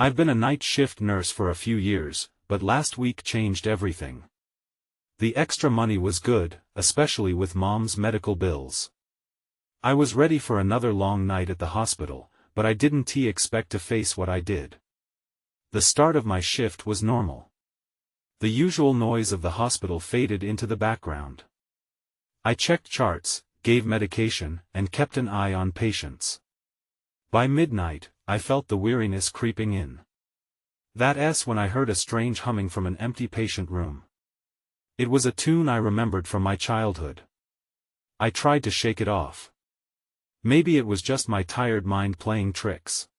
I've been a night shift nurse for a few years, but last week changed everything. The extra money was good, especially with Mom's medical bills. I was ready for another long night at the hospital, but I didn't expect to face what I did. The start of my shift was normal. The usual noise of the hospital faded into the background. I checked charts, gave medication, and kept an eye on patients. By midnight, I felt the weariness creeping in. That's when I heard a strange humming from an empty patient room. It was a tune I remembered from my childhood. I tried to shake it off. Maybe it was just my tired mind playing tricks.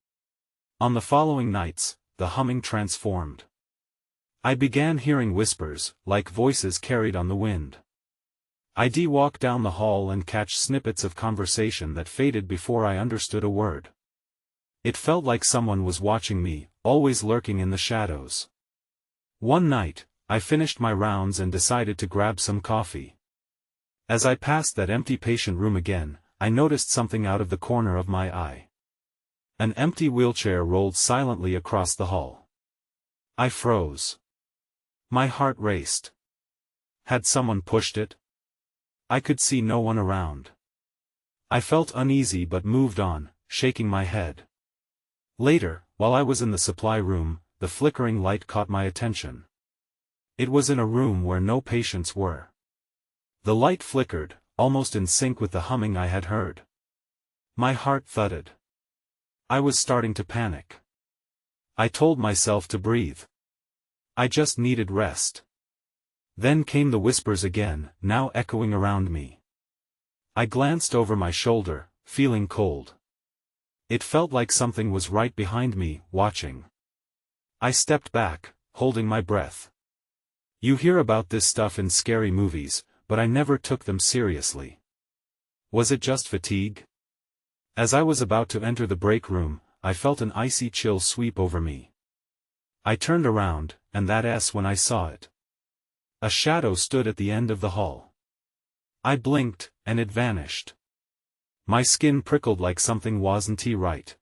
On the following nights, the humming transformed. I began hearing whispers, like voices carried on the wind. I'd walk down the hall and catch snippets of conversation that faded before I understood a word. It felt like someone was watching me, always lurking in the shadows. One night, I finished my rounds and decided to grab some coffee. As I passed that empty patient room again, I noticed something out of the corner of my eye. An empty wheelchair rolled silently across the hall. I froze. My heart raced. Had someone pushed it? I could see no one around. I felt uneasy but moved on, shaking my head. Later, while I was in the supply room, the flickering light caught my attention. It was in a room where no patients were. The light flickered, almost in sync with the humming I had heard. My heart thudded. I was starting to panic. I told myself to breathe. I just needed rest. Then came the whispers again, now echoing around me. I glanced over my shoulder, feeling cold. It felt like something was right behind me, watching. I stepped back, holding my breath. You hear about this stuff in scary movies, but I never took them seriously. Was it just fatigue? As I was about to enter the break room, I felt an icy chill sweep over me. I turned around, and that's when I saw it. A shadow stood at the end of the hall. I blinked, and it vanished. My skin prickled like something wasn't right.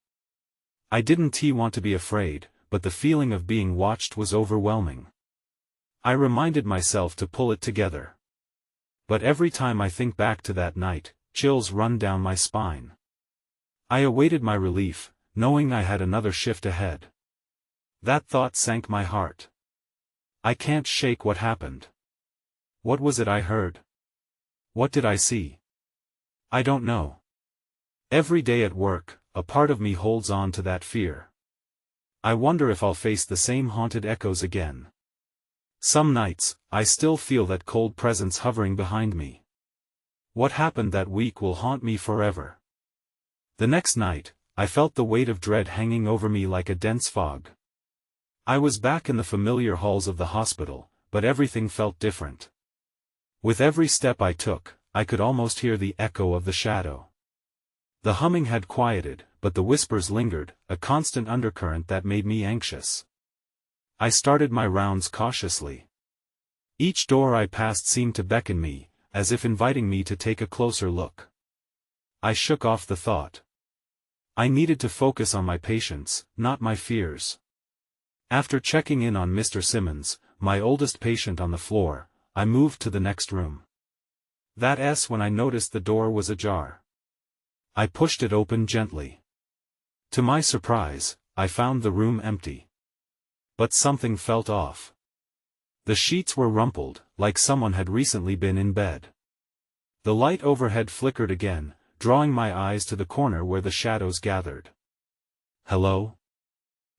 I didn't want to be afraid, but the feeling of being watched was overwhelming. I reminded myself to pull it together. But every time I think back to that night, chills run down my spine. I awaited my relief, knowing I had another shift ahead. That thought sank my heart. I can't shake what happened. What was it I heard? What did I see? I don't know. Every day at work, a part of me holds on to that fear. I wonder if I'll face the same haunted echoes again. Some nights, I still feel that cold presence hovering behind me. What happened that week will haunt me forever. The next night, I felt the weight of dread hanging over me like a dense fog. I was back in the familiar halls of the hospital, but everything felt different. With every step I took, I could almost hear the echo of the shadow. The humming had quieted, but the whispers lingered, a constant undercurrent that made me anxious. I started my rounds cautiously. Each door I passed seemed to beckon me, as if inviting me to take a closer look. I shook off the thought. I needed to focus on my patients, not my fears. After checking in on Mr. Simmons, my oldest patient on the floor, I moved to the next room. That's when I noticed the door was ajar. I pushed it open gently. To my surprise, I found the room empty. But something felt off. The sheets were rumpled, like someone had recently been in bed. The light overhead flickered again, drawing my eyes to the corner where the shadows gathered. Hello?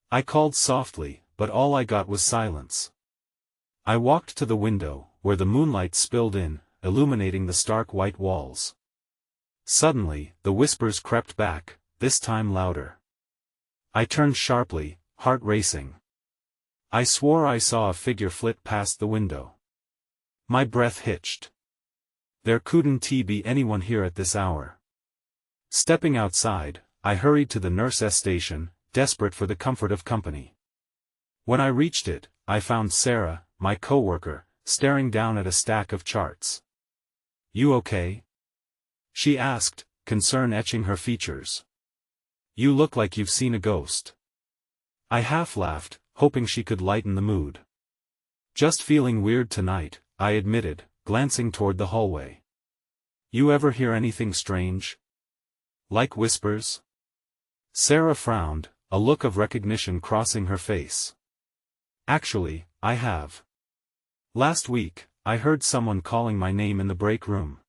I called softly, but all I got was silence. I walked to the window, where the moonlight spilled in, illuminating the stark white walls. Suddenly, the whispers crept back, this time louder. I turned sharply, heart racing. I swore I saw a figure flit past the window. My breath hitched. There couldn't be anyone here at this hour. Stepping outside, I hurried to the nurse's station, desperate for the comfort of company. When I reached it, I found Sarah, my coworker, staring down at a stack of charts. "You okay?" she asked, concern etching her features. "You look like you've seen a ghost." I half laughed, hoping she could lighten the mood. Just feeling weird tonight, I admitted, glancing toward the hallway. You ever hear anything strange? Like whispers? Sarah frowned, a look of recognition crossing her face. Actually, I have. Last week, I heard someone calling my name in the break room.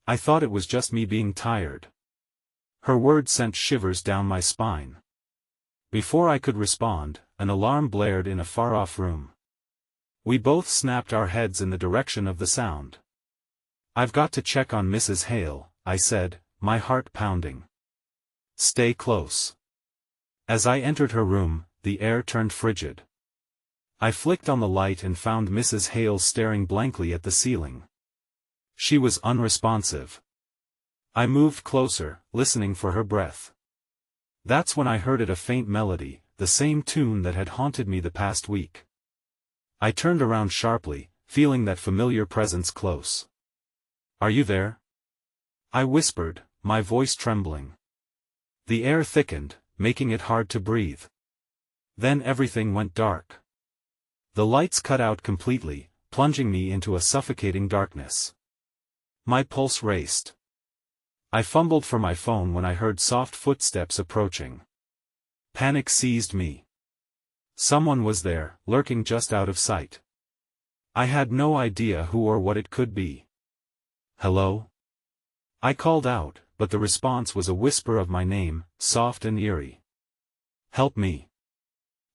I thought it was just me being tired. Her words sent shivers down my spine. Before I could respond, an alarm blared in a far-off room. We both snapped our heads in the direction of the sound. I've got to check on Mrs. Hale, I said, my heart pounding. Stay close. As I entered her room, the air turned frigid. I flicked on the light and found Mrs. Hale staring blankly at the ceiling. She was unresponsive. I moved closer, listening for her breath. That's when I heard a faint melody, the same tune that had haunted me the past week. I turned around sharply, feeling that familiar presence close. Are you there? I whispered, my voice trembling. The air thickened, making it hard to breathe. Then everything went dark. The lights cut out completely, plunging me into a suffocating darkness. My pulse raced. I fumbled for my phone when I heard soft footsteps approaching. Panic seized me. Someone was there, lurking just out of sight. I had no idea who or what it could be. Hello? I called out, but the response was a whisper of my name, soft and eerie. Help me.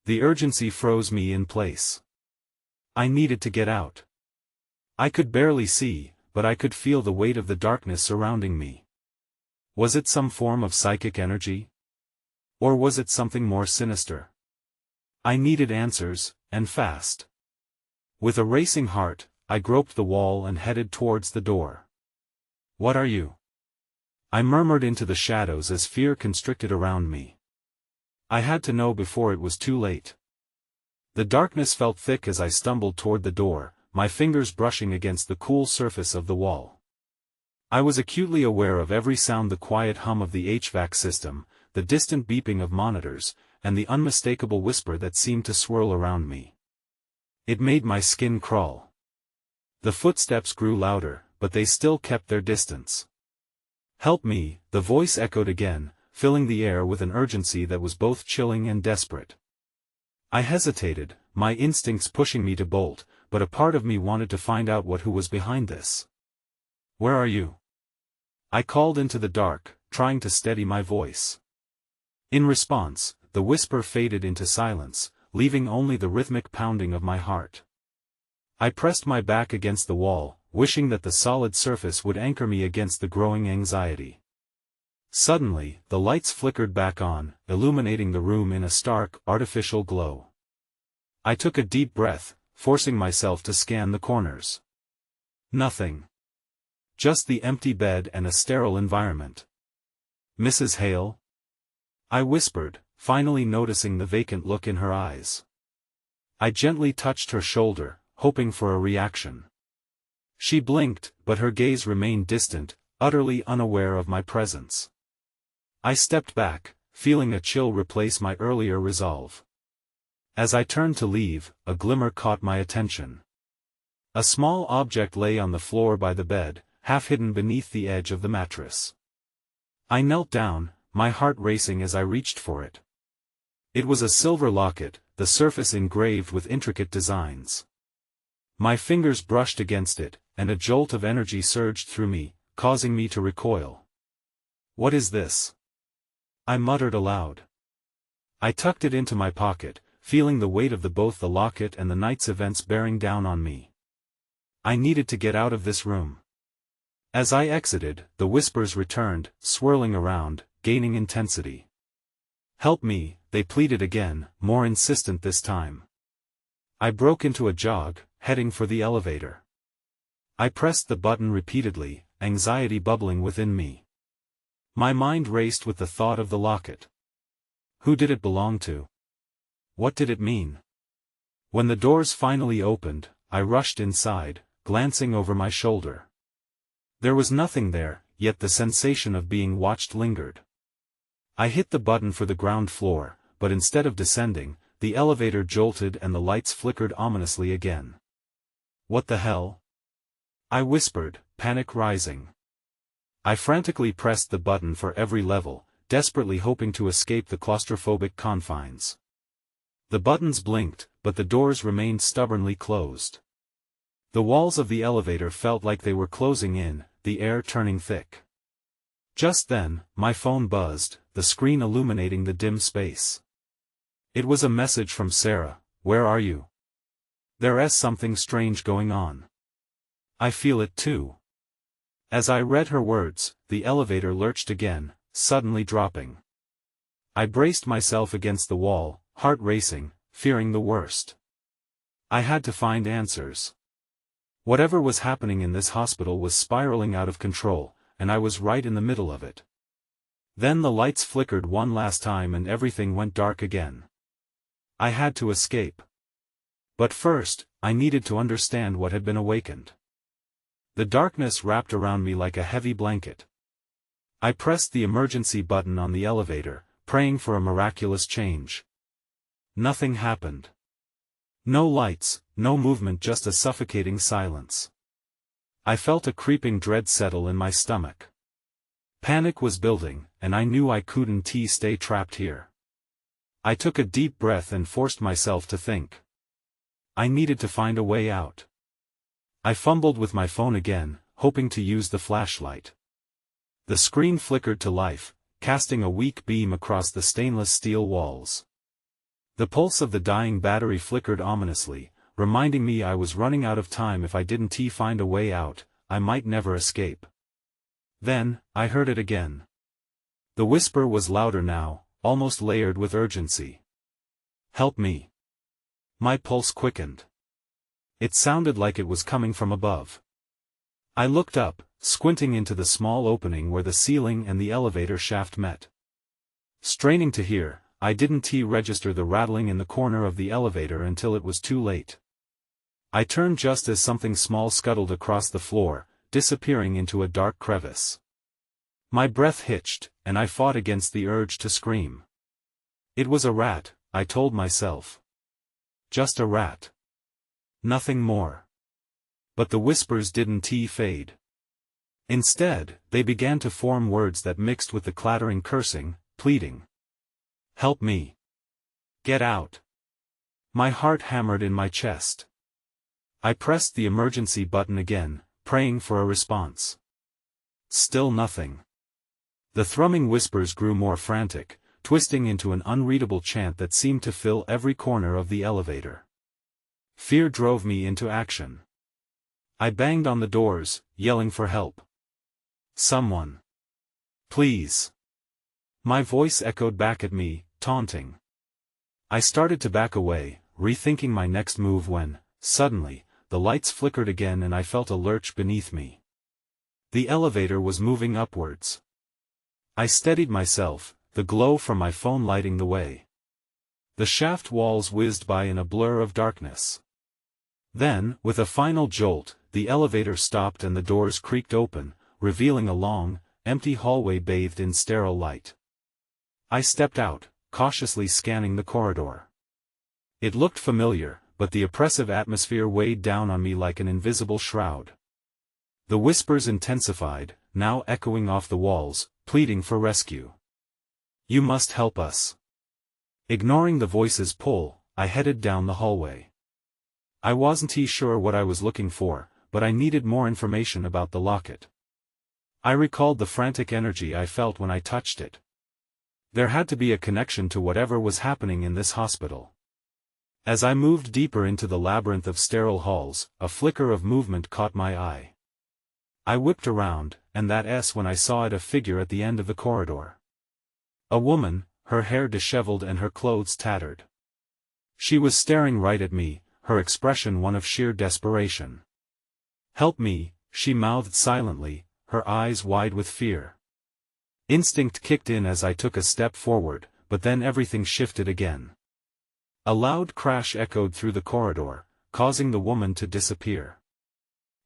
The urgency froze me in place. I needed to get out. I could barely see, but I could feel the weight of the darkness surrounding me. Was it some form of psychic energy? Or was it something more sinister? I needed answers, and fast. With a racing heart, I groped the wall and headed towards the door. What are you? I murmured into the shadows as fear constricted around me. I had to know before it was too late. The darkness felt thick as I stumbled toward the door, my fingers brushing against the cool surface of the wall. I was acutely aware of every sound, the quiet hum of the HVAC system, the distant beeping of monitors, and the unmistakable whisper that seemed to swirl around me. It made my skin crawl. The footsteps grew louder, but they still kept their distance. Help me, the voice echoed again, filling the air with an urgency that was both chilling and desperate. I hesitated, my instincts pushing me to bolt, but a part of me wanted to find out who was behind this. Where are you? I called into the dark, trying to steady my voice. In response, the whisper faded into silence, leaving only the rhythmic pounding of my heart. I pressed my back against the wall, wishing that the solid surface would anchor me against the growing anxiety. Suddenly, the lights flickered back on, illuminating the room in a stark, artificial glow. I took a deep breath, forcing myself to scan the corners. Nothing. Just the empty bed and a sterile environment. Mrs. Hale? I whispered, finally noticing the vacant look in her eyes. I gently touched her shoulder, hoping for a reaction. She blinked, but her gaze remained distant, utterly unaware of my presence. I stepped back, feeling a chill replace my earlier resolve. As I turned to leave, a glimmer caught my attention. A small object lay on the floor by the bed, half hidden beneath the edge of the mattress. I knelt down, my heart racing as I reached for it. It was a silver locket, the surface engraved with intricate designs. My fingers brushed against it, and a jolt of energy surged through me, causing me to recoil. What is this? I muttered aloud. I tucked it into my pocket, feeling the weight of both the locket and the night's events bearing down on me. I needed to get out of this room. As I exited, the whispers returned, swirling around, gaining intensity. Help me, they pleaded again, more insistent this time. I broke into a jog, heading for the elevator. I pressed the button repeatedly, anxiety bubbling within me. My mind raced with the thought of the locket. Who did it belong to? What did it mean? When the doors finally opened, I rushed inside, glancing over my shoulder. There was nothing there, yet the sensation of being watched lingered. I hit the button for the ground floor, but instead of descending, the elevator jolted and the lights flickered ominously again. "What the hell?" I whispered, panic rising. I frantically pressed the button for every level, desperately hoping to escape the claustrophobic confines. The buttons blinked, but the doors remained stubbornly closed. The walls of the elevator felt like they were closing in, the air turning thick. Just then, my phone buzzed, the screen illuminating the dim space. It was a message from Sarah. "Where are you? There's something strange going on. I feel it too." As I read her words, the elevator lurched again, suddenly dropping. I braced myself against the wall, heart racing, fearing the worst. I had to find answers. Whatever was happening in this hospital was spiraling out of control, and I was right in the middle of it. Then the lights flickered one last time and everything went dark again. I had to escape. But first, I needed to understand what had been awakened. The darkness wrapped around me like a heavy blanket. I pressed the emergency button on the elevator, praying for a miraculous change. Nothing happened. No lights, no movement, just a suffocating silence. I felt a creeping dread settle in my stomach. Panic was building, and I knew I couldn't stay trapped here. I took a deep breath and forced myself to think. I needed to find a way out. I fumbled with my phone again, hoping to use the flashlight. The screen flickered to life, casting a weak beam across the stainless steel walls. The pulse of the dying battery flickered ominously, reminding me I was running out of time. If I didn't find a way out, I might never escape. Then, I heard it again. The whisper was louder now, almost layered with urgency. "Help me." My pulse quickened. It sounded like it was coming from above. I looked up, squinting into the small opening where the ceiling and the elevator shaft met. Straining to hear, I didn't register the rattling in the corner of the elevator until it was too late. I turned just as something small scuttled across the floor, disappearing into a dark crevice. My breath hitched, and I fought against the urge to scream. It was a rat, I told myself. Just a rat. Nothing more. But the whispers didn't fade. Instead, they began to form words that mixed with the clattering cursing, pleading. "Help me. Get out." My heart hammered in my chest. I pressed the emergency button again, praying for a response. Still nothing. The thrumming whispers grew more frantic, twisting into an unreadable chant that seemed to fill every corner of the elevator. Fear drove me into action. I banged on the doors, yelling for help. "Someone. Please." My voice echoed back at me, taunting. I started to back away, rethinking my next move when, suddenly, the lights flickered again and I felt a lurch beneath me. The elevator was moving upwards. I steadied myself, the glow from my phone lighting the way. The shaft walls whizzed by in a blur of darkness. Then, with a final jolt, the elevator stopped and the doors creaked open, revealing a long, empty hallway bathed in sterile light. I stepped out, cautiously scanning the corridor. It looked familiar, but the oppressive atmosphere weighed down on me like an invisible shroud. The whispers intensified, now echoing off the walls, pleading for rescue. "You must help us." Ignoring the voice's pull, I headed down the hallway. I wasn't sure what I was looking for, but I needed more information about the locket. I recalled the frantic energy I felt when I touched it. There had to be a connection to whatever was happening in this hospital. As I moved deeper into the labyrinth of sterile halls, a flicker of movement caught my eye. I whipped around, and when I saw a figure at the end of the corridor. A woman, her hair disheveled and her clothes tattered. She was staring right at me, her expression one of sheer desperation. "Help me," she mouthed silently, her eyes wide with fear. Instinct kicked in as I took a step forward, but then everything shifted again. A loud crash echoed through the corridor, causing the woman to disappear.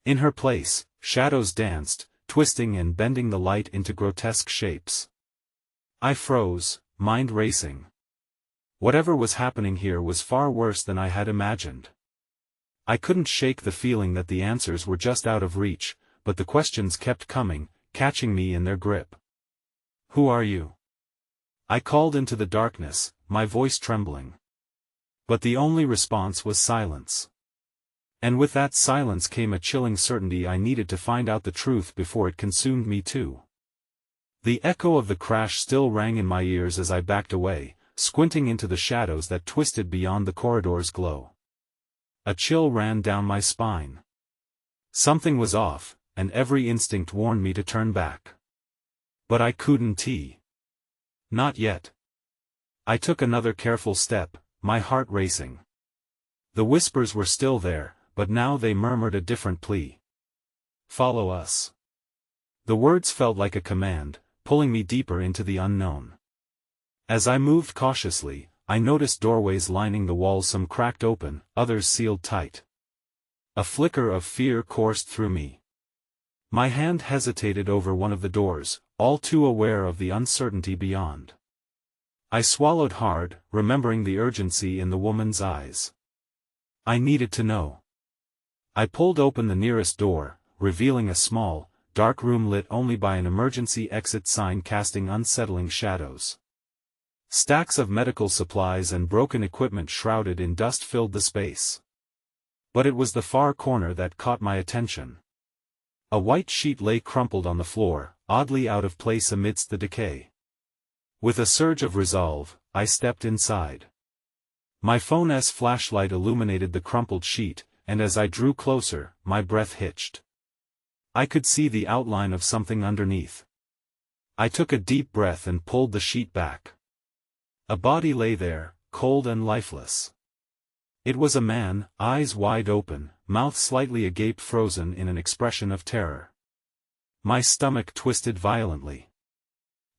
In her place, shadows danced, twisting and bending the light into grotesque shapes. I froze, mind racing. Whatever was happening here was far worse than I had imagined. I couldn't shake the feeling that the answers were just out of reach, but the questions kept coming, catching me in their grip. "Who are you?" I called into the darkness, my voice trembling. But the only response was silence. And with that silence came a chilling certainty I needed to find out the truth before it consumed me too. The echo of the crash still rang in my ears as I backed away, squinting into the shadows that twisted beyond the corridor's glow. A chill ran down my spine. Something was off, and every instinct warned me to turn back. But I couldn't. Not yet. I took another careful step, my heart racing. The whispers were still there, but now they murmured a different plea. "Follow us." The words felt like a command, pulling me deeper into the unknown. As I moved cautiously, I noticed doorways lining the walls, some cracked open, others sealed tight. A flicker of fear coursed through me. My hand hesitated over one of the doors, all too aware of the uncertainty beyond. I swallowed hard, remembering the urgency in the woman's eyes. I needed to know. I pulled open the nearest door, revealing a small, dark room lit only by an emergency exit sign casting unsettling shadows. Stacks of medical supplies and broken equipment shrouded in dust filled the space. But it was the far corner that caught my attention. A white sheet lay crumpled on the floor, oddly out of place amidst the decay. With a surge of resolve, I stepped inside. My phone's flashlight illuminated the crumpled sheet, and as I drew closer, my breath hitched. I could see the outline of something underneath. I took a deep breath and pulled the sheet back. A body lay there, cold and lifeless. It was a man, eyes wide open, mouth slightly agape, frozen in an expression of terror. My stomach twisted violently.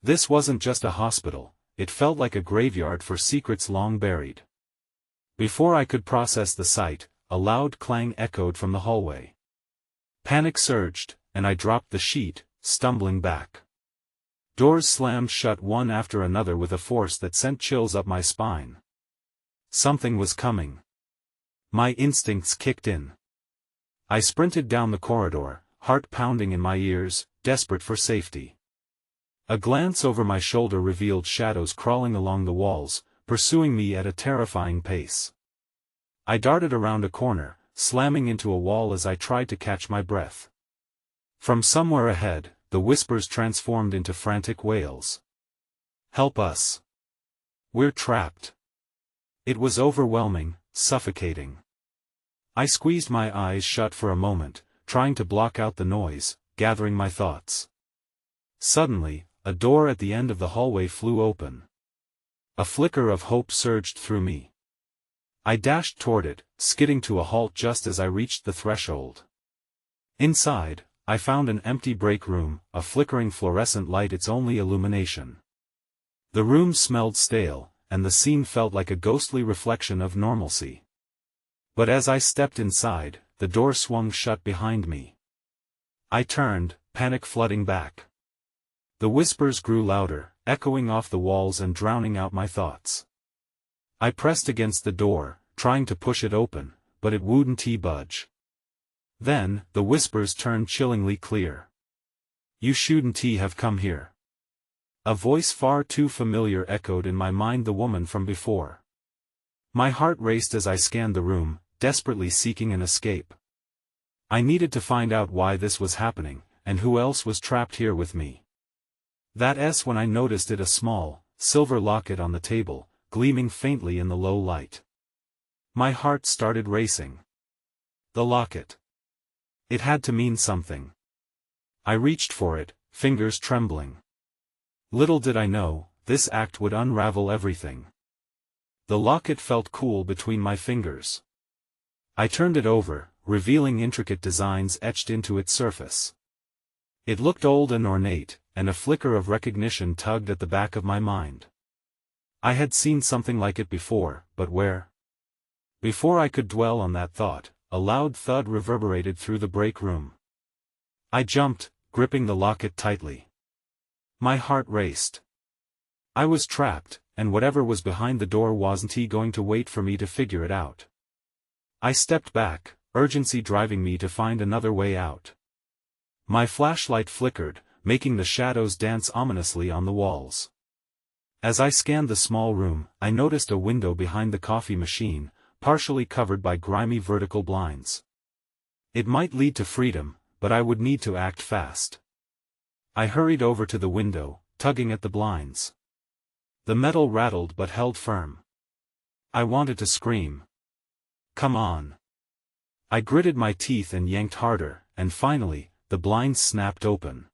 This wasn't just a hospital, it felt like a graveyard for secrets long buried. Before I could process the sight, a loud clang echoed from the hallway. Panic surged, and I dropped the sheet, stumbling back. Doors slammed shut one after another with a force that sent chills up my spine. Something was coming. My instincts kicked in. I sprinted down the corridor, heart pounding in my ears, desperate for safety. A glance over my shoulder revealed shadows crawling along the walls, pursuing me at a terrifying pace. I darted around a corner, slamming into a wall as I tried to catch my breath. From somewhere ahead, the whispers transformed into frantic wails. "Help us! We're trapped!" It was overwhelming, suffocating. I squeezed my eyes shut for a moment, trying to block out the noise, gathering my thoughts. Suddenly, a door at the end of the hallway flew open. A flicker of hope surged through me. I dashed toward it, skidding to a halt just as I reached the threshold. Inside, I found an empty break room, a flickering fluorescent light its only illumination. The room smelled stale, and the scene felt like a ghostly reflection of normalcy. But as I stepped inside, the door swung shut behind me. I turned, panic flooding back. The whispers grew louder, echoing off the walls and drowning out my thoughts. I pressed against the door, trying to push it open, but it wouldn't budge. Then, the whispers turned chillingly clear. "You shouldn't have come here." A voice far too familiar echoed in my mind, the woman from before. My heart raced as I scanned the room, desperately seeking an escape. I needed to find out why this was happening, and who else was trapped here with me. That's when I noticed a small, silver locket on the table, gleaming faintly in the low light. My heart started racing. The locket. It had to mean something. I reached for it, fingers trembling. Little did I know, this act would unravel everything. The locket felt cool between my fingers. I turned it over, revealing intricate designs etched into its surface. It looked old and ornate, and a flicker of recognition tugged at the back of my mind. I had seen something like it before, but where? Before I could dwell on that thought, a loud thud reverberated through the break room. I jumped, gripping the locket tightly. My heart raced. I was trapped, and whatever was behind the door wasn't going to wait for me to figure it out. I stepped back, urgency driving me to find another way out. My flashlight flickered, making the shadows dance ominously on the walls. As I scanned the small room, I noticed a window behind the coffee machine, partially covered by grimy vertical blinds. It might lead to freedom, but I would need to act fast. I hurried over to the window, tugging at the blinds. The metal rattled but held firm. I wanted to scream. "Come on." I gritted my teeth and yanked harder, and finally, the blinds snapped open.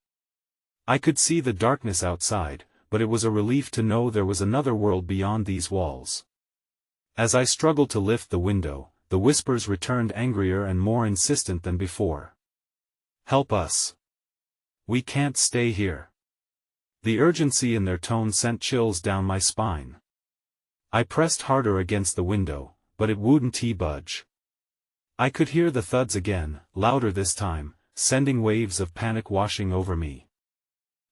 I could see the darkness outside, but it was a relief to know there was another world beyond these walls. As I struggled to lift the window, the whispers returned angrier and more insistent than before. "Help us. We can't stay here." The urgency in their tone sent chills down my spine. I pressed harder against the window, but it wouldn't budge. I could hear the thuds again, louder this time, sending waves of panic washing over me.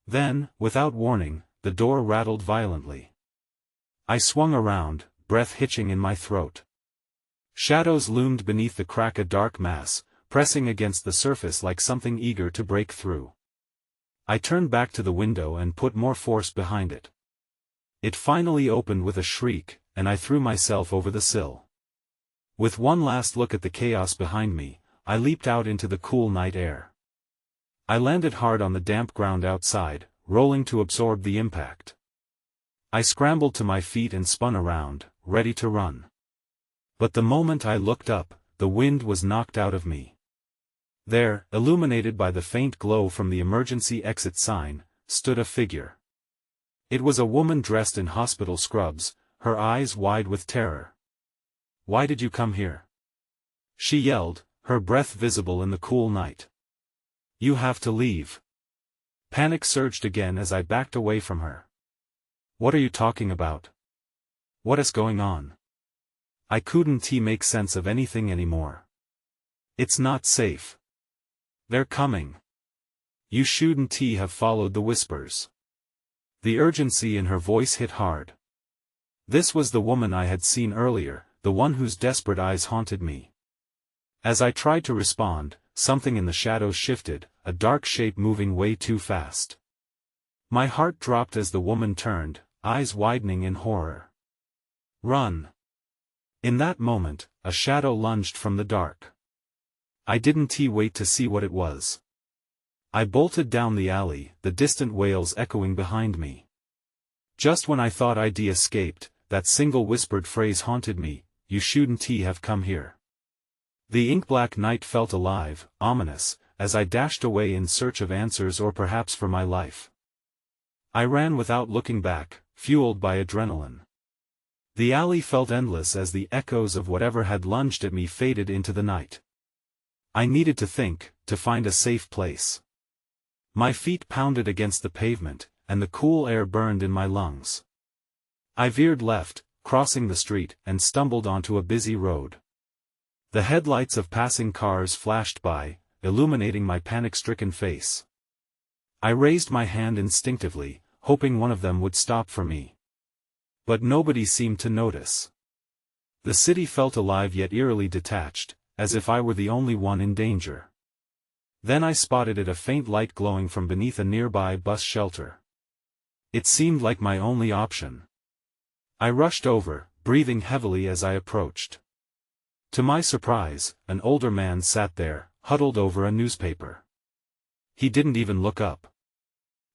Then, without warning, the door rattled violently. I swung around, breath hitching in my throat. Shadows loomed beneath the crack, a dark mass, pressing against the surface like something eager to break through. I turned back to the window and put more force behind it. It finally opened with a shriek, and I threw myself over the sill. With one last look at the chaos behind me, I leaped out into the cool night air. I landed hard on the damp ground outside, rolling to absorb the impact. I scrambled to my feet and spun around, ready to run. But the moment I looked up, the wind was knocked out of me. There, illuminated by the faint glow from the emergency exit sign, stood a figure. It was a woman dressed in hospital scrubs, her eyes wide with terror. "Why did you come here?" she yelled, her breath visible in the cool night. "You have to leave." Panic surged again as I backed away from her. "What are you talking about? What is going on?" I couldn't make sense of anything anymore. "It's not safe. They're coming. You shouldn't have followed the whispers." The urgency in her voice hit hard. This was the woman I had seen earlier, the one whose desperate eyes haunted me. As I tried to respond, something in the shadows shifted, a dark shape moving way too fast. My heart dropped as the woman turned, eyes widening in horror. "Run!" In that moment, a shadow lunged from the dark. I didn't wait to see what it was. I bolted down the alley, the distant wails echoing behind me. Just when I thought I'd escaped, that single whispered phrase haunted me, "You shouldn't have come here." The ink-black night felt alive, ominous, as I dashed away in search of answers or perhaps for my life. I ran without looking back, fueled by adrenaline. The alley felt endless as the echoes of whatever had lunged at me faded into the night. I needed to think, to find a safe place. My feet pounded against the pavement, and the cool air burned in my lungs. I veered left, crossing the street, and stumbled onto a busy road. The headlights of passing cars flashed by, illuminating my panic-stricken face. I raised my hand instinctively, hoping one of them would stop for me. But nobody seemed to notice. The city felt alive yet eerily detached, as if I were the only one in danger. Then I spotted a faint light glowing from beneath a nearby bus shelter. It seemed like my only option. I rushed over, breathing heavily as I approached. To my surprise, an older man sat there, huddled over a newspaper. He didn't even look up.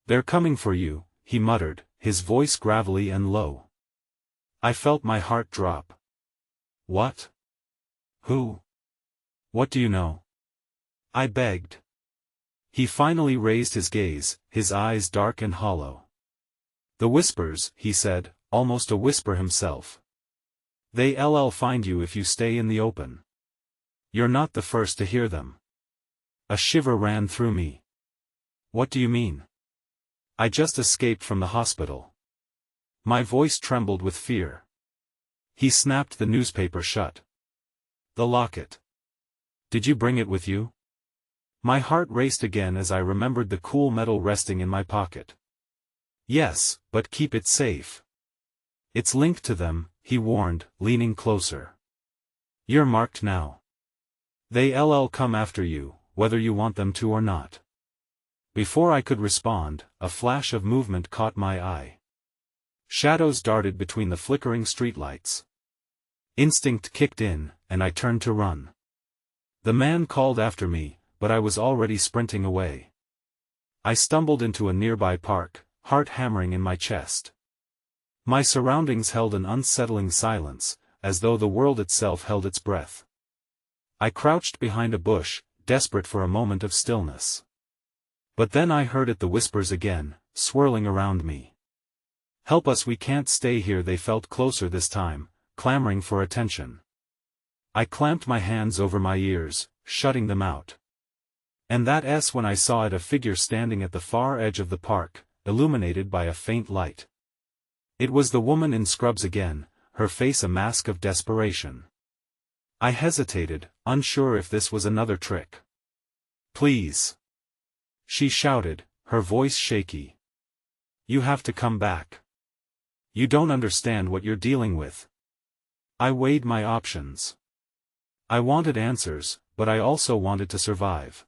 "They're coming for you," he muttered, his voice gravelly and low. I felt my heart drop. "What? Who? What do you know?" I begged. He finally raised his gaze, his eyes dark and hollow. "The whispers," he said, almost a whisper himself. "They'll find you if you stay in the open. You're not the first to hear them." A shiver ran through me. "What do you mean?" "I just escaped from the hospital." My voice trembled with fear. He snapped the newspaper shut. "The locket. Did you bring it with you?" My heart raced again as I remembered the cool metal resting in my pocket. "Yes, but keep it safe." It's linked to them, he warned, leaning closer. You're marked now. They'll come after you, whether you want them to or not. Before I could respond, a flash of movement caught my eye. Shadows darted between the flickering streetlights. Instinct kicked in, and I turned to run. The man called after me, but I was already sprinting away. I stumbled into a nearby park, heart hammering in my chest. My surroundings held an unsettling silence, as though the world itself held its breath. I crouched behind a bush, desperate for a moment of stillness. But then I heard the whispers again, swirling around me. Help us, we can't stay here. They felt closer this time, clamoring for attention. I clamped my hands over my ears, shutting them out. And that's when I saw a figure standing at the far edge of the park, illuminated by a faint light. It was the woman in scrubs again, her face a mask of desperation. I hesitated, unsure if this was another trick. Please, she shouted, her voice shaky. You have to come back. You don't understand what you're dealing with. I weighed my options. I wanted answers, but I also wanted to survive.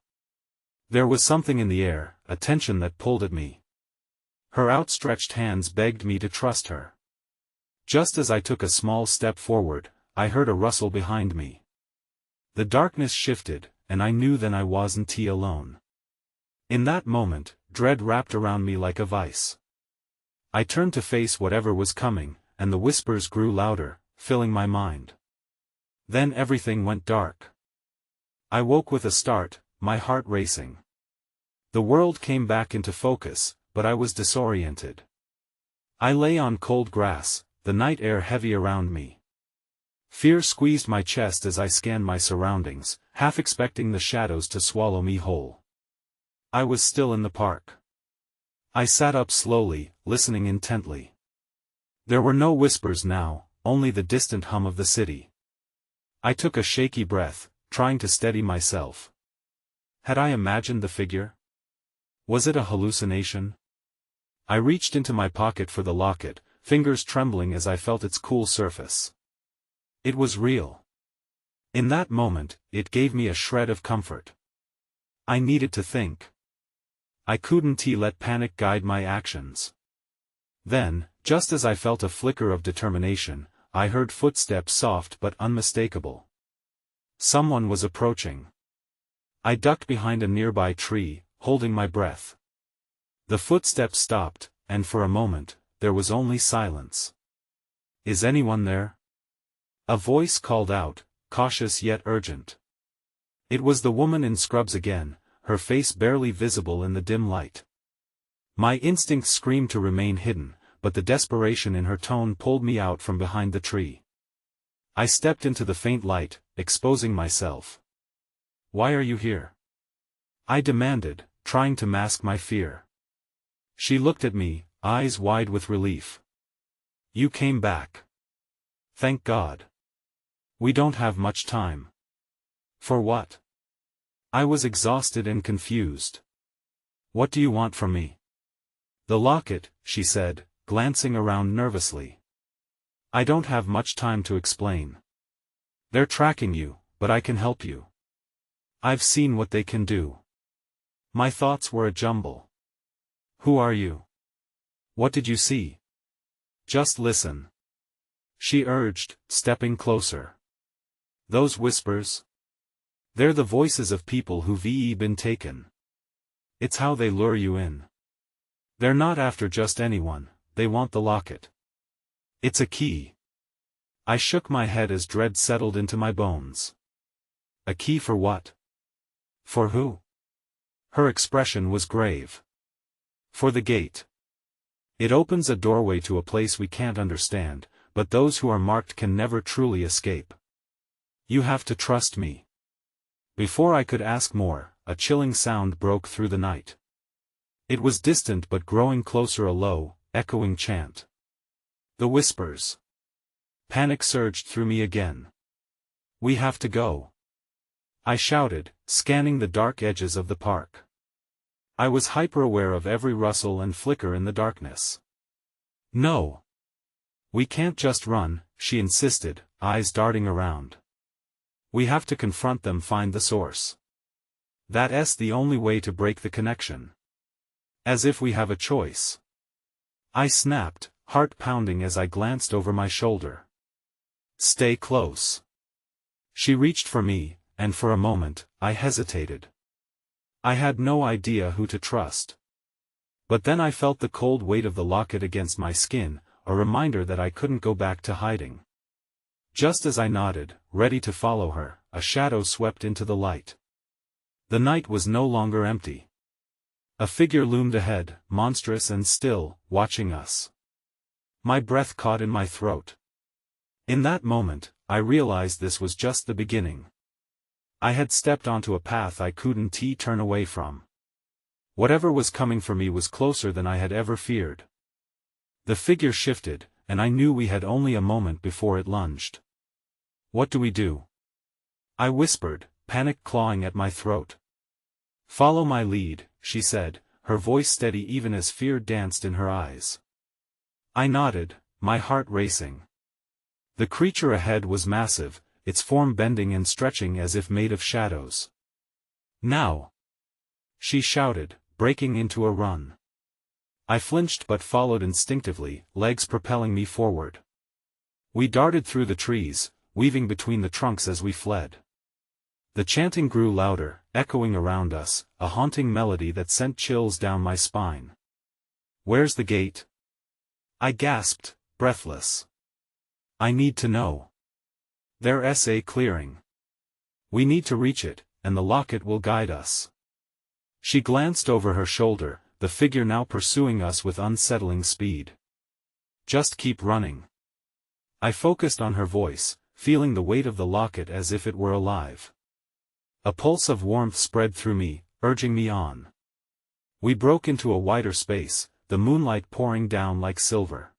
There was something in the air, a tension that pulled at me. Her outstretched hands begged me to trust her. Just as I took a small step forward, I heard a rustle behind me. The darkness shifted, and I knew then I wasn't alone. In that moment, dread wrapped around me like a vice. I turned to face whatever was coming, and the whispers grew louder, filling my mind. Then everything went dark. I woke with a start, my heart racing. The world came back into focus, but I was disoriented. I lay on cold grass, the night air heavy around me. Fear squeezed my chest as I scanned my surroundings, half expecting the shadows to swallow me whole. I was still in the park. I sat up slowly, listening intently. There were no whispers now, only the distant hum of the city. I took a shaky breath, trying to steady myself. Had I imagined the figure? Was it a hallucination? I reached into my pocket for the locket, fingers trembling as I felt its cool surface. It was real. In that moment, it gave me a shred of comfort. I needed to think. I couldn't let panic guide my actions. Then, just as I felt a flicker of determination, I heard footsteps, soft but unmistakable. Someone was approaching. I ducked behind a nearby tree, holding my breath. The footsteps stopped, and for a moment, there was only silence. Is anyone there? A voice called out, cautious yet urgent. It was the woman in scrubs again, her face barely visible in the dim light. My instinct screamed to remain hidden, but the desperation in her tone pulled me out from behind the tree. I stepped into the faint light, exposing myself. Why are you here? I demanded, trying to mask my fear. She looked at me, eyes wide with relief. You came back. Thank God. We don't have much time. For what? I was exhausted and confused. What do you want from me? The locket, she said, glancing around nervously. I don't have much time to explain. They're tracking you, but I can help you. I've seen what they can do. My thoughts were a jumble. Who are you? What did you see? Just listen. She urged, stepping closer. Those whispers? They're the voices of people who've been taken. It's how they lure you in. They're not after just anyone, they want the locket. It's a key. I shook my head as dread settled into my bones. A key for what? For who? Her expression was grave. For the gate. It opens a doorway to a place we can't understand, but those who are marked can never truly escape. You have to trust me. Before I could ask more, a chilling sound broke through the night. It was distant but growing closer, a low, echoing chant. The whispers. Panic surged through me again. We have to go. I shouted, scanning the dark edges of the park. I was hyper-aware of every rustle and flicker in the darkness. No. We can't just run, she insisted, eyes darting around. We have to confront them, find the source. That's the only way to break the connection. As if we have a choice. I snapped, heart pounding as I glanced over my shoulder. Stay close. She reached for me, and for a moment, I hesitated. I had no idea who to trust. But then I felt the cold weight of the locket against my skin, a reminder that I couldn't go back to hiding. Just as I nodded, ready to follow her, a shadow swept into the light. The night was no longer empty. A figure loomed ahead, monstrous and still, watching us. My breath caught in my throat. In that moment, I realized this was just the beginning. I had stepped onto a path I couldn't turn away from. Whatever was coming for me was closer than I had ever feared. The figure shifted, and I knew we had only a moment before it lunged. What do we do? I whispered, panic clawing at my throat. Follow my lead, she said, her voice steady even as fear danced in her eyes. I nodded, my heart racing. The creature ahead was massive, its form bending and stretching as if made of shadows. Now! She shouted, breaking into a run. I flinched but followed instinctively, legs propelling me forward. We darted through the trees, weaving between the trunks as we fled. The chanting grew louder, echoing around us, a haunting melody that sent chills down my spine. Where's the gate? I gasped, breathless. I need to know. There's a clearing. We need to reach it, and the locket will guide us. She glanced over her shoulder, the figure now pursuing us with unsettling speed. Just keep running. I focused on her voice, feeling the weight of the locket as if it were alive. A pulse of warmth spread through me, urging me on. We broke into a wider space, the moonlight pouring down like silver.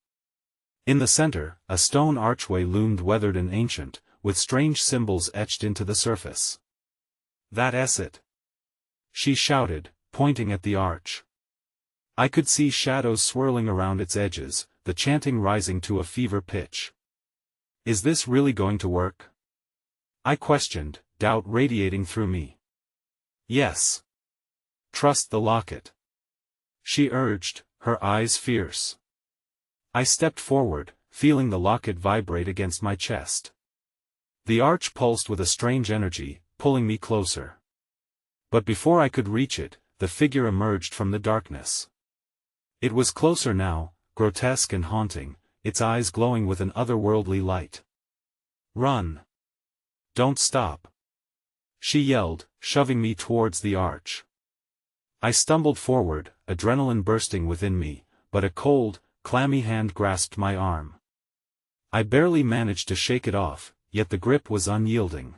In the center, a stone archway loomed, weathered and ancient, with strange symbols etched into the surface. That's it. She shouted, pointing at the arch. I could see shadows swirling around its edges, the chanting rising to a fever pitch. Is this really going to work? I questioned, doubt radiating through me. Yes. Trust the locket. She urged, her eyes fierce. I stepped forward, feeling the locket vibrate against my chest. The arch pulsed with a strange energy, pulling me closer. But before I could reach it, the figure emerged from the darkness. It was closer now, grotesque and haunting, its eyes glowing with an otherworldly light. Run! Don't stop! She yelled, shoving me towards the arch. I stumbled forward, adrenaline bursting within me, but a cold, clammy hand grasped my arm. I barely managed to shake it off, yet the grip was unyielding.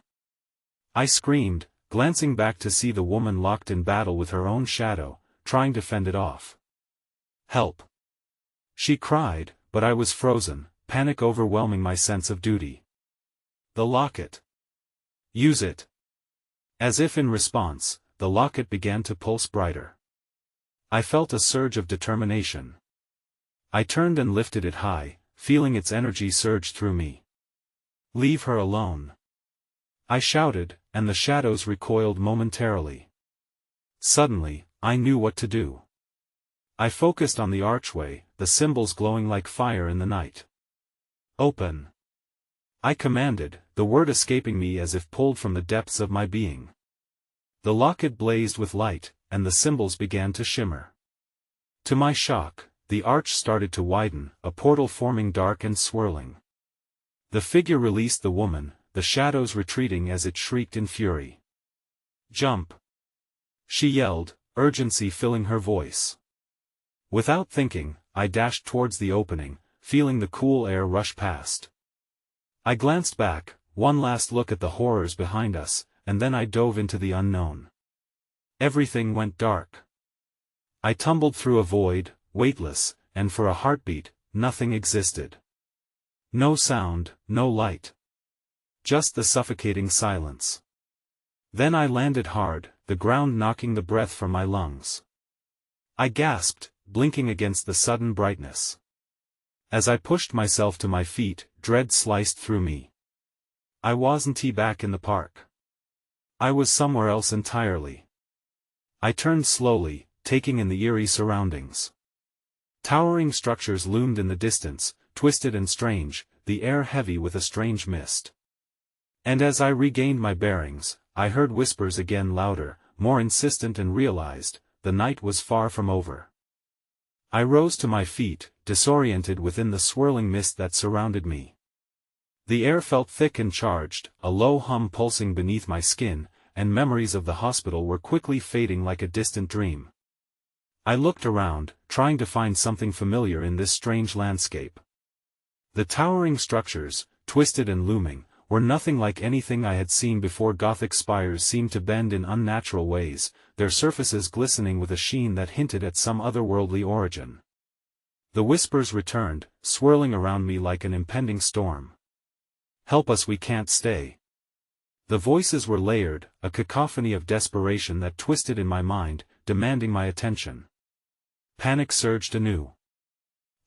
I screamed, glancing back to see the woman locked in battle with her own shadow, trying to fend it off. Help! She cried, but I was frozen, panic overwhelming my sense of duty. The locket. Use it. As if in response, the locket began to pulse brighter. I felt a surge of determination. I turned and lifted it high, feeling its energy surge through me. Leave her alone. I shouted, and the shadows recoiled momentarily. Suddenly, I knew what to do. I focused on the archway, the symbols glowing like fire in the night. Open! I commanded, the word escaping me as if pulled from the depths of my being. The locket blazed with light, and the symbols began to shimmer. To my shock, the arch started to widen, a portal forming dark and swirling. The figure released the woman, the shadows retreating as it shrieked in fury. Jump! She yelled, urgency filling her voice. Without thinking, I dashed towards the opening, feeling the cool air rush past. I glanced back, one last look at the horrors behind us, and then I dove into the unknown. Everything went dark. I tumbled through a void, weightless, and for a heartbeat, nothing existed. No sound, no light. Just the suffocating silence. Then I landed hard, the ground knocking the breath from my lungs. I gasped, blinking against the sudden brightness. As I pushed myself to my feet, dread sliced through me. I wasn't back in the park. I was somewhere else entirely. I turned slowly, taking in the eerie surroundings. Towering structures loomed in the distance, twisted and strange, the air heavy with a strange mist. And as I regained my bearings, I heard whispers again, louder, more insistent, and realized, the night was far from over. I rose to my feet, disoriented within the swirling mist that surrounded me. The air felt thick and charged, a low hum pulsing beneath my skin, and memories of the hospital were quickly fading like a distant dream. I looked around, trying to find something familiar in this strange landscape. The towering structures, twisted and looming, were nothing like anything I had seen before. Gothic spires seemed to bend in unnatural ways, their surfaces glistening with a sheen that hinted at some otherworldly origin. The whispers returned, swirling around me like an impending storm. "Help us, we can't stay." The voices were layered, a cacophony of desperation that twisted in my mind, demanding my attention. Panic surged anew.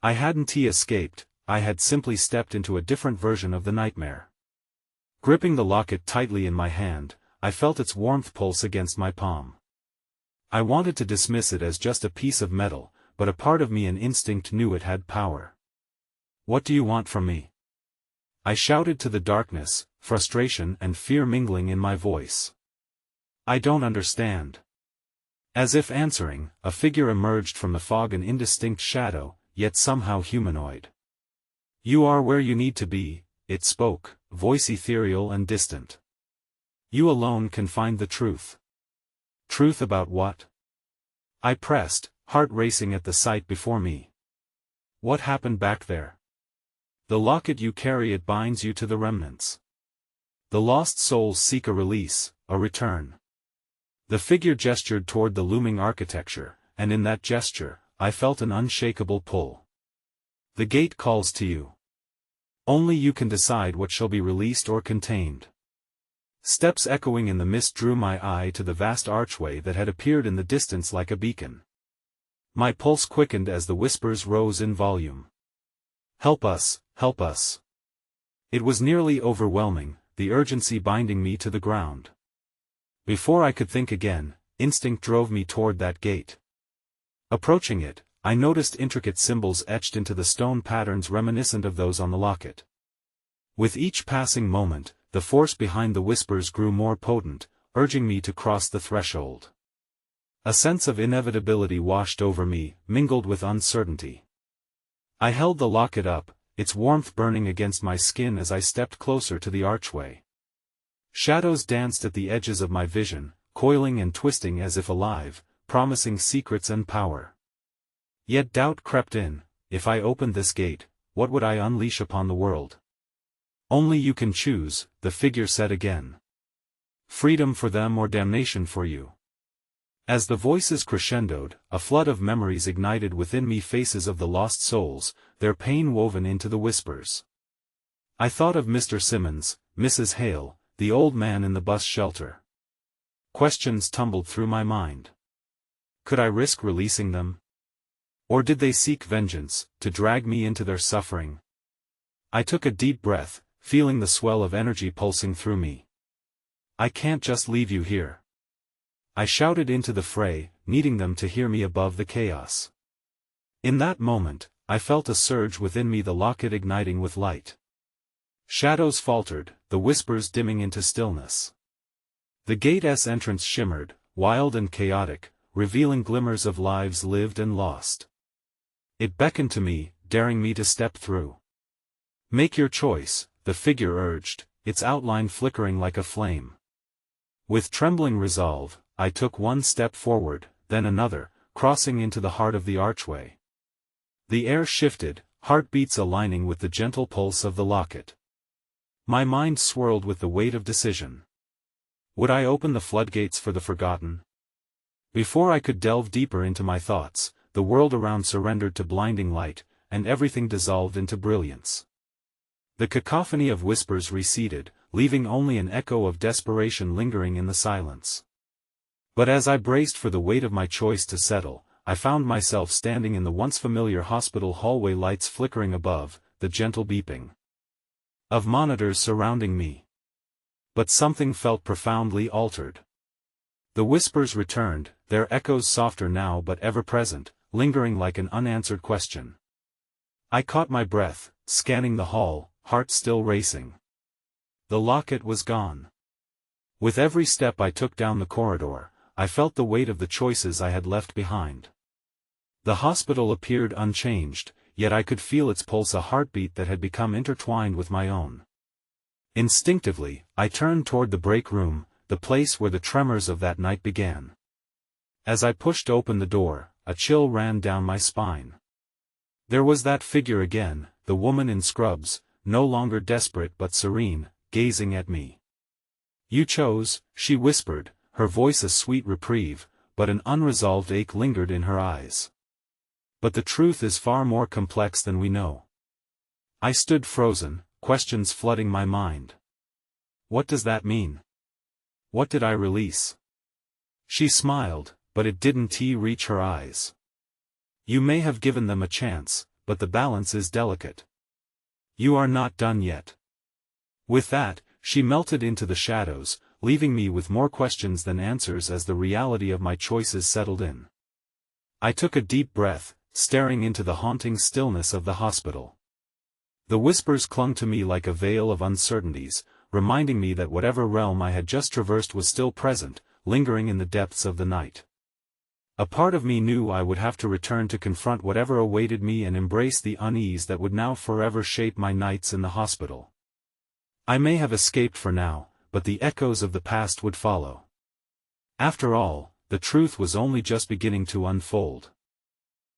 I hadn't escaped, I had simply stepped into a different version of the nightmare. Gripping the locket tightly in my hand, I felt its warmth pulse against my palm. I wanted to dismiss it as just a piece of metal, but a part of me, an instinct, knew it had power. "What do you want from me?" I shouted to the darkness, frustration and fear mingling in my voice. "I don't understand." As if answering, a figure emerged from the fog, an indistinct shadow, yet somehow humanoid. "You are where you need to be," it spoke, voice ethereal and distant. "You alone can find the truth." "Truth about what?" I pressed, heart racing at the sight before me. "What happened back there?" "The locket you carry, it binds you to the remnants. The lost souls seek a release, a return." The figure gestured toward the looming architecture, and in that gesture, I felt an unshakable pull. "The gate calls to you. Only you can decide what shall be released or contained." Steps echoing in the mist drew my eye to the vast archway that had appeared in the distance like a beacon. My pulse quickened as the whispers rose in volume. "Help us, help us." It was nearly overwhelming, the urgency binding me to the ground. Before I could think again, instinct drove me toward that gate. Approaching it, I noticed intricate symbols etched into the stone patterns reminiscent of those on the locket. With each passing moment, the force behind the whispers grew more potent, urging me to cross the threshold. A sense of inevitability washed over me, mingled with uncertainty. I held the locket up, its warmth burning against my skin as I stepped closer to the archway. Shadows danced at the edges of my vision, coiling and twisting as if alive, promising secrets and power. Yet doubt crept in. If I opened this gate, what would I unleash upon the world? "Only you can choose," the figure said again. "Freedom for them or damnation for you." As the voices crescendoed, a flood of memories ignited within me, faces of the lost souls, their pain woven into the whispers. I thought of Mr. Simmons, Mrs. Hale, the old man in the bus shelter. Questions tumbled through my mind. Could I risk releasing them? Or did they seek vengeance, to drag me into their suffering? I took a deep breath, feeling the swell of energy pulsing through me. "I can't just leave you here." I shouted into the fray, needing them to hear me above the chaos. In that moment, I felt a surge within me, the locket igniting with light. Shadows faltered, the whispers dimming into stillness. The gate's entrance shimmered, wild and chaotic, revealing glimmers of lives lived and lost. It beckoned to me, daring me to step through. "Make your choice," the figure urged, its outline flickering like a flame. With trembling resolve, I took one step forward, then another, crossing into the heart of the archway. The air shifted, heartbeats aligning with the gentle pulse of the locket. My mind swirled with the weight of decision. Would I open the floodgates for the forgotten? Before I could delve deeper into my thoughts, the world around surrendered to blinding light, and everything dissolved into brilliance. The cacophony of whispers receded, leaving only an echo of desperation lingering in the silence. But as I braced for the weight of my choice to settle, I found myself standing in the once familiar hospital hallway, lights flickering above, the gentle beeping of monitors surrounding me. But something felt profoundly altered. The whispers returned, their echoes softer now but ever present, lingering like an unanswered question. I caught my breath, scanning the hall, heart still racing. The locket was gone. With every step I took down the corridor, I felt the weight of the choices I had left behind. The hospital appeared unchanged, yet I could feel its pulse, a heartbeat that had become intertwined with my own. Instinctively, I turned toward the break room, the place where the tremors of that night began. As I pushed open the door, a chill ran down my spine. There was that figure again, the woman in scrubs, no longer desperate but serene, gazing at me. "You chose," she whispered, her voice a sweet reprieve, but an unresolved ache lingered in her eyes. "But the truth is far more complex than we know." I stood frozen, questions flooding my mind. What does that mean? What did I release? She smiled, but it didn't reach her eyes. "You may have given them a chance, but the balance is delicate. You are not done yet." With that, she melted into the shadows, leaving me with more questions than answers as the reality of my choices settled in. I took a deep breath, staring into the haunting stillness of the hospital. The whispers clung to me like a veil of uncertainties, reminding me that whatever realm I had just traversed was still present, lingering in the depths of the night. A part of me knew I would have to return to confront whatever awaited me and embrace the unease that would now forever shape my nights in the hospital. I may have escaped for now, but the echoes of the past would follow. After all, the truth was only just beginning to unfold.